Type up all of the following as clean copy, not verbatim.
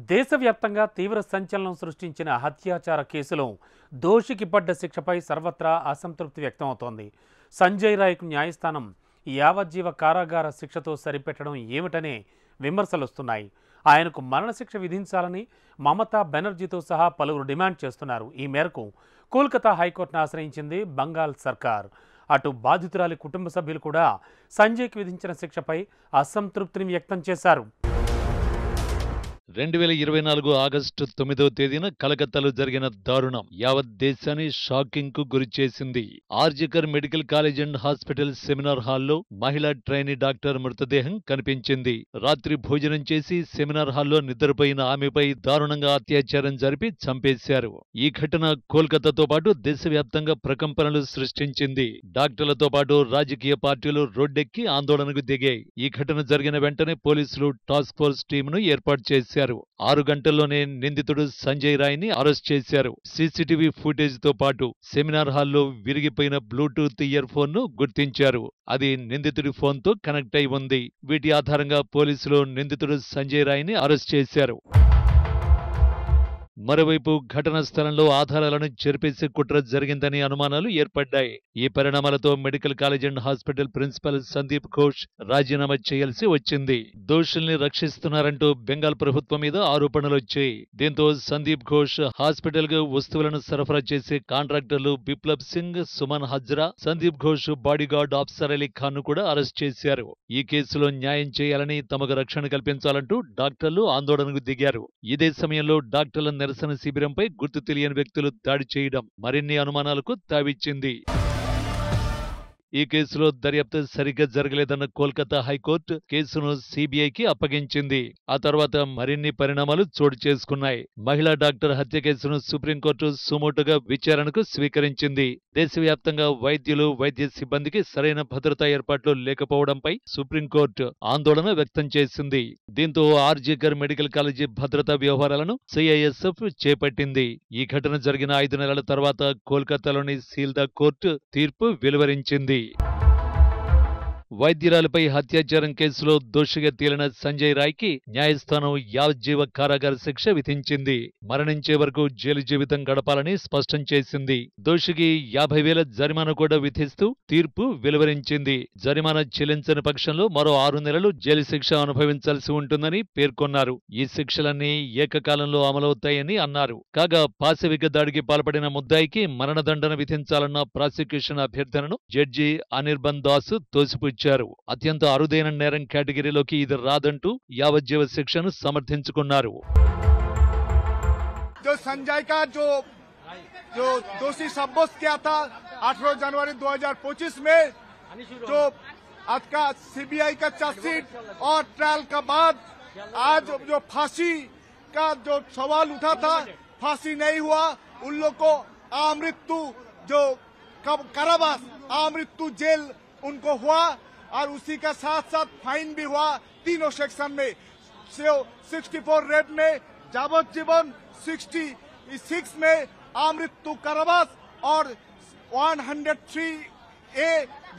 దేశవ్యాప్తంగా తీవ్ర సంచలనం సృష్టించిన హత్యాచార కేసులో దోషికి పడ్డ శిక్షపై సర్వత్రా అసంతృప్తి వ్యక్తమవుతోంది. సంజయ్ రాయ్కు న్యాయస్థానం యావజ్జీవ కారాగార శిక్షతో సరిపెట్టడం ఏమిటనే విమర్శలొస్తున్నాయి. ఆయనకు మరణశిక్ష విధించాలని మమతా బెనర్జీతో సహా పలువురు డిమాండ్ చేస్తున్నారు. ఈ మేరకు కోల్కతా హైకోర్టును ఆశ్రయించింది బంగాల్ సర్కార్. అటు బాధితురాలి కుటుంబ సభ్యులు కూడా సంజయ్కి విధించిన శిక్షపై అసంతృప్తిని వ్యక్తం చేశారు. 2024 ఆగస్టు 9వ తేదీన కలకత్తాలో జరిగిన దారుణం యావత్ దేశాన్ని షాకింగ్ కు గురిచేసింది. RG Kar medical college and hospital seminar హాల్లో మహిళా ట్రైనీ డాక్టర్ మృతదేహం కనిపించింది. రాత్రి భోజనం చేసి సెమినార్ హాల్లో నిద్రపోయిన ఆమెపై దారుణంగా అత్యాచారం జరిపి చంపేశారు. ఈ ఘటన కోల్కతాతో పాటు దేశవ్యాప్తంగా ప్రకంపనలు సృష్టించింది. డాక్టర్లతో పాటు రాజకీయ పార్టీలు రోడ్డెక్కి ఆందోళనకు దిగాయి. ఈ ఘటన జరిగిన వెంటనే పోలీసులు టాస్క్ ఫోర్స్ టీంను ఏర్పాటు చేశారు. 6 గంటల్లోనే నిందితుడు సంజయ్ రాయ్ ని అరెస్ట్ చేశారు. సీసీటీవీ ఫుటేజ్ తో పాటు సెమినార్ హాల్లో విరిగిపోయిన బ్లూటూత్ ఇయర్ ఫోన్ ను గుర్తించారు. అది నిందితుడి ఫోన్ తో కనెక్ట్ అయి ఉంది. వీటి ఆధారంగా పోలీసులు నిందితుడు సంజయ్ రాయ్ ని అరెస్ట్ చేశారు. మరోవైపు ఘటనా స్థలంలో ఆధారాలను చెరిపేసే కుట్ర జరిగిందని అనుమానాలు ఏర్పడ్డాయి. ఈ పరిణామాలతో medical college and hospital principal Sandip Ghosh రాజీనామా చేయాల్సి వచ్చింది. దోషుల్ని రక్షిస్తున్నారంటూ బెంగాల్ ప్రభుత్వం మీద ఆరోపణలొచ్చాయి. దీంతో సందీప్ ఘోష్ హాస్పిటల్ కు వస్తువులను సరఫరా చేసే కాంట్రాక్టర్లు బిప్లబ్ సింగ్, సుమన్ హజ్రా, సందీప్ ఘోష్ బాడీగార్డ్ అఫ్సర్ అలీ ఖాన్ ను కూడా అరెస్ట్ చేశారు. ఈ కేసులో న్యాయం చేయాలని, తమకు రక్షణ కల్పించాలంటూ డాక్టర్లు ఆందోళనకు దిగారు. ఇదే సమయంలో డాక్టర్ల నిరసన శిబిరంపై గుర్తు తెలియని వ్యక్తులు దాడి చేయడం మరిన్ని అనుమానాలకు తావిచ్చింది. ఈ కేసులో దర్యాప్తు సరిగ్గా జరగలేదన్న కోల్కతా హైకోర్టు కేసును సిబిఐకి అప్పగించింది. ఆ తర్వాత మరిన్ని పరిణామాలు చోటు చేసుకున్నాయి. మహిళా డాక్టర్ హత్య కేసును సుప్రీంకోర్టు సుమోటుగా విచారణకు స్వీకరించింది. దేశవ్యాప్తంగా వైద్యులు, వైద్య సిబ్బందికి సరైన భద్రతా ఏర్పాట్లు లేకపోవడంపై సుప్రీంకోర్టు ఆందోళన వ్యక్తం చేసింది. దీంతో ఆర్జికర్ మెడికల్ కాలేజీ భద్రతా వ్యవహారాలను సిఐఎస్ఎఫ్ చేపట్టింది. ఈ ఘటన జరిగిన 5 నెలల తర్వాత కోల్కతాలోని సీల్దా కోర్టు తీర్పు వెలువరించింది. వైద్యురాలిపై హత్యాచారం కేసులో దోషిగా తేలిన సంజయ్ రాయ్కి న్యాయస్థానం యావజ్జీవ కారాగార శిక్ష విధించింది. మరణించే వరకు జైలు జీవితం గడపాలని స్పష్టం చేసింది. దోషికి 50,000 జరిమానా కూడా విధిస్తూ తీర్పు వెలువరించింది. జరిమానా చెల్లించని పక్షంలో మరో 6 నెలలు జైలు శిక్ష అనుభవించాల్సి ఉంటుందని పేర్కొన్నారు. ఈ శిక్షలన్నీ ఏకకాలంలో అమలవుతాయని అన్నారు. కాగా పాశవిక దాడికి పాల్పడిన ముద్దాయికి మరణదండన విధించాలన్న ప్రాసిక్యూషన్ అభ్యర్థనను జడ్జి అనిర్బన్ దాస్ తోసిపుచ్చారు. అత్యంత అరుదైన నేరం కేటగిరీలోకి ఇది రాదంటూ యావజ్జీవ శిక్షను సమర్థించుకున్నారు. संजय का जो दोषी साब्यस्त किया था 18 जनवरी 2025 में, जो आज का सीबीआई का चार्जशीट और ट्रायल का बाद आज जो फांसी का जो सवाल उठा था, फांसी नहीं हुआ, उन लोग को आमृत्यु जो कारावास, आमृत्यु जेल उनको हुआ और उसी का साथ साथ फाइन भी हुआ। तीनों सेक्शन में 64 रेप में यावज्जीवन, 66 में आमृत्यु कारावास और 103A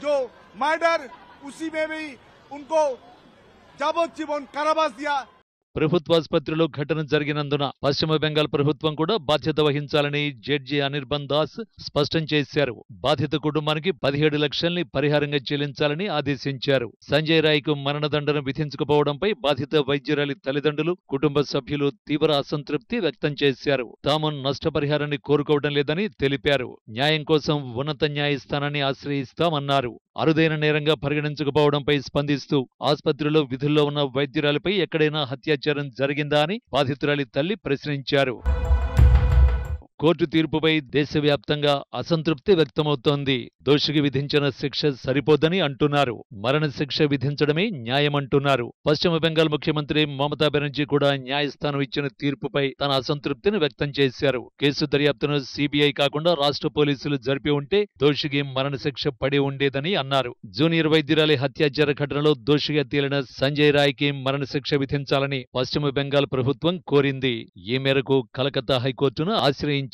जो मर्डर, उसी में भी उनको यावज्जीवन कारावास दिया। ప్రభుత్వాసుపత్రిలో ఘటన జరిగినందున పశ్చిమ బెంగాల్ ప్రభుత్వం కూడా బాధ్యత వహించాలని జడ్జి అనిర్బన్ దాస్ స్పష్టం చేశారు. బాధిత కుటుంబానికి 17 లక్షల్ని పరిహారంగా చెల్లించాలని ఆదేశించారు. సంజయ్ రాయ్కు మరణదండన విధించకపోవడంపై బాధిత వైద్యురాలి తల్లిదండ్రులు, కుటుంబ సభ్యులు తీవ్ర అసంతృప్తి వ్యక్తం చేశారు. తాము నష్టపరిహారాన్ని కోరుకోవడం లేదని తెలిపారు. న్యాయం కోసం ఉన్నత న్యాయస్థానాన్ని ఆశ్రయిస్తామన్నారు. అరుదైన నేరంగా పరిగణించకపోవడంపై స్పందిస్తూ ఆసుపత్రిలో విధుల్లో ఉన్న వైద్యురాలిపై ఎక్కడైనా హత్యాచారం జరిగిందా అని బాధితురాలి తల్లి ప్రశ్నించారు. కోర్టు తీర్పుపై దేశవ్యాప్తంగా అసంతృప్తి వ్యక్తమవుతోంది. దోషికి విధించిన శిక్ష సరిపోదని అంటున్నారు. మరణశిక్ష విధించడమే న్యాయమంటున్నారు. పశ్చిమ బెంగాల్ ముఖ్యమంత్రి మమతా బెనర్జీ కూడా న్యాయస్థానం ఇచ్చిన తీర్పుపై తన అసంతృప్తిని వ్యక్తం చేశారు. కేసు దర్యాప్తును సిబిఐ కాకుండా రాష్ట్ర పోలీసులు జరిపి ఉంటే దోషికి మరణశిక్ష పడి ఉండేదని అన్నారు. జూనియర్ వైద్యురాలి హత్యాచార ఘటనలో దోషిగా తేలిన సంజయ్ రాయ్కి మరణశిక్ష విధించాలని పశ్చిమ బెంగాల్ ప్రభుత్వం కోరింది. ఈ మేరకు కలకత్తా హైకోర్టును ఆశ్రయించింది.